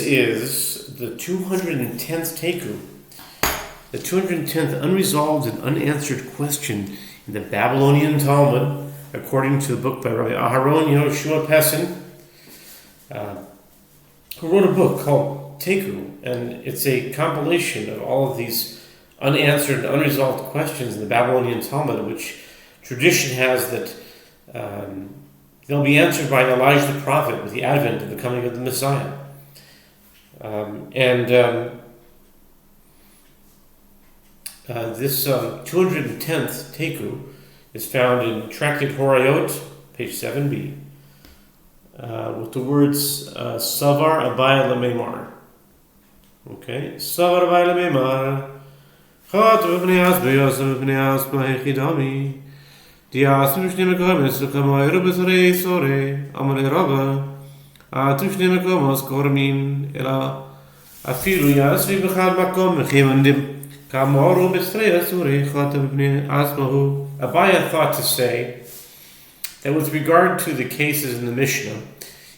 Is the 210th Taiku, the 210th unresolved and unanswered question in the Babylonian Talmud, according to the book by Rabbi Aharon Yehoshua Pessin, who wrote a book called Taiku, and it's a compilation of all of these unanswered and unresolved questions in the Babylonian Talmud, which tradition has that they'll be answered by Elijah the prophet with the advent of the coming of the Messiah. This 210th Taiku is found in Tractate Horayot, page 7b, with the words Savar Abai Lamemar. Okay, Savar Abai Lamemar. Chat v'bnei asba yosem v'bnei asba hechidami. Diasem v'shnei mekomes v'kamo eru b'sorei sorei. Amalei Rabba. Atrifnei mekomos kormin ela afilu yasri b'chad makom mechimandim. Kamoru b'strei sorei chat v'bnei asbahu. Abaya thought to say that with regard to the cases in the Mishnah,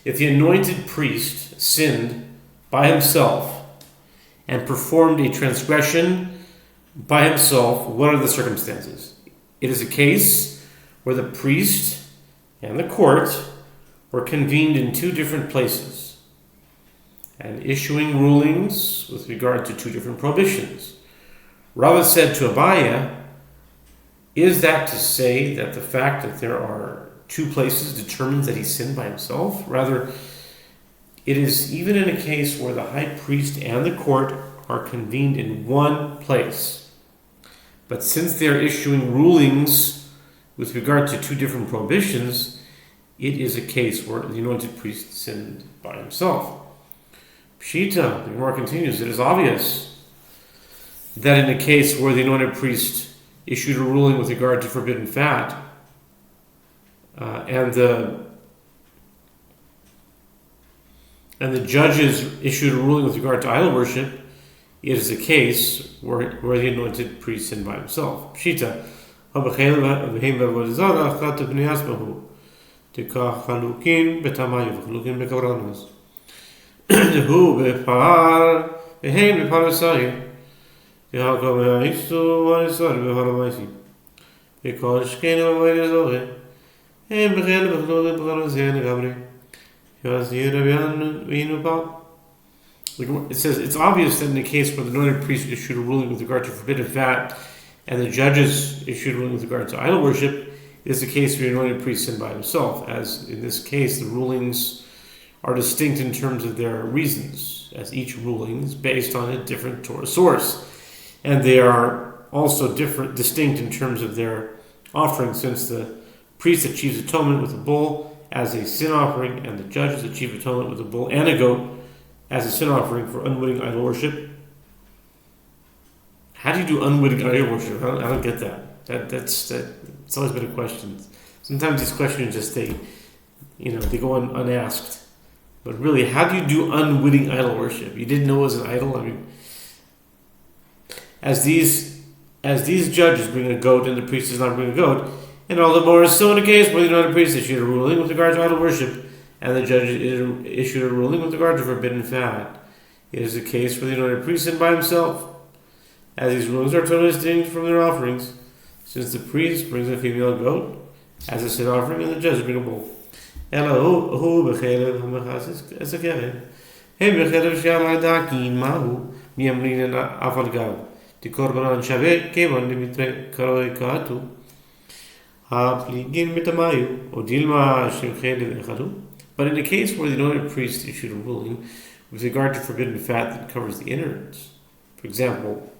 if the anointed priest sinned by himself and performed a transgression by himself, what are the circumstances? It is a case where the priest and the court were convened in two different places and issuing rulings with regard to two different prohibitions. Rava said to Abaya, is that to say that the fact that there are two places determines that he sinned by himself? Rather, it is even in a case where the high priest and the court are convened in one place. But since they are issuing rulings with regard to two different prohibitions, it is a case where the anointed priest sinned by himself. Pshita, the Gemara continues, it is obvious that in a case where the anointed priest issued a ruling with regard to forbidden fat, and the judges issued a ruling with regard to idol worship, it is a case where the anointed priest sinned by himself. Pshita. It says it's obvious that in the case where the anointed priest issued a ruling with regard to forbidden fat and the judges issued a ruling with regard to idol worship, it is the case where the anointed priest sinned by himself, as in this case the rulings are distinct in terms of their reasons, as each ruling is based on a different Torah source, and they are also distinct in terms of their offering, since the priest achieves atonement with a bull as a sin offering, and the judges achieve atonement with a bull and a goat as a sin offering for unwitting idol worship. How do you do unwitting idol worship? I don't get that. It's always been a question. Sometimes these questions just they go unasked. But really, how do you do unwitting idol worship? You didn't know it was an idol. I mean, as these judges bring a goat and the priest does not bring a goat, and all the more is so in a case where the anointed priest issued a ruling with regard to idol worship, and the judge issued a ruling with regard to forbidden fat. It is a case where the anointed priest sinned by himself, as these rulings are totally distinct from their offerings, since the priest brings a female goat as a sin offering and the judge brings a bull. But in a case where the anointed priest issued a ruling with regard to forbidden fat that covers the innards, for example,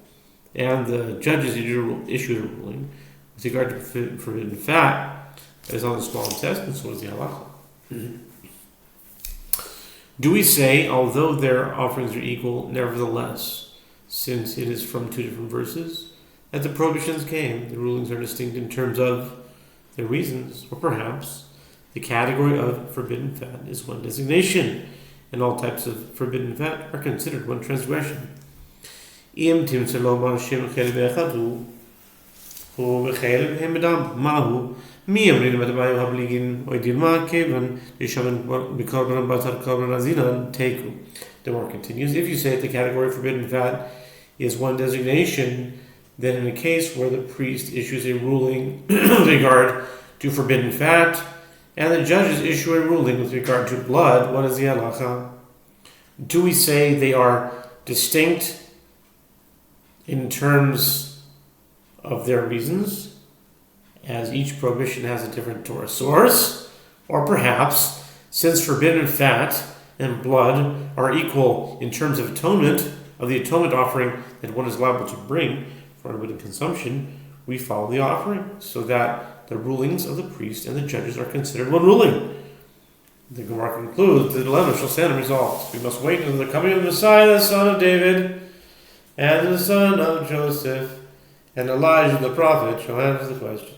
and the judges issued a ruling with regard to forbidden fat that is on the small intestine, so is the halacha. Do we say, although their offerings are equal, nevertheless, since it is from two different verses, that the prohibitions came, the rulings are distinct in terms of their reasons, or perhaps the category of forbidden fat is one designation, and all types of forbidden fat are considered one transgression. מי אמרים בדברי הבליגין או דילמה כיוון לשמן בקורבן בצר קורבן הזינן תיקו The Gemara continues, if you say that the category forbidden fat is one designation, then in a case where the priest issues a ruling with regard to forbidden fat, and the judges issue a ruling with regard to blood, what is the halacha? Do we say they are distinct in terms of their reasons, as each prohibition has a different Torah source? Or perhaps, since forbidden fat and blood are equal in terms of atonement, of the atonement offering that one is liable to bring for unwitting consumption, we follow the offering, so that the rulings of the priest and the judges are considered one ruling. The Gemara concludes, the dilemma shall stand unresolved. We must wait until the coming of the Messiah, the son of David, and the son of Joseph, and Elijah the prophet shall answer the question.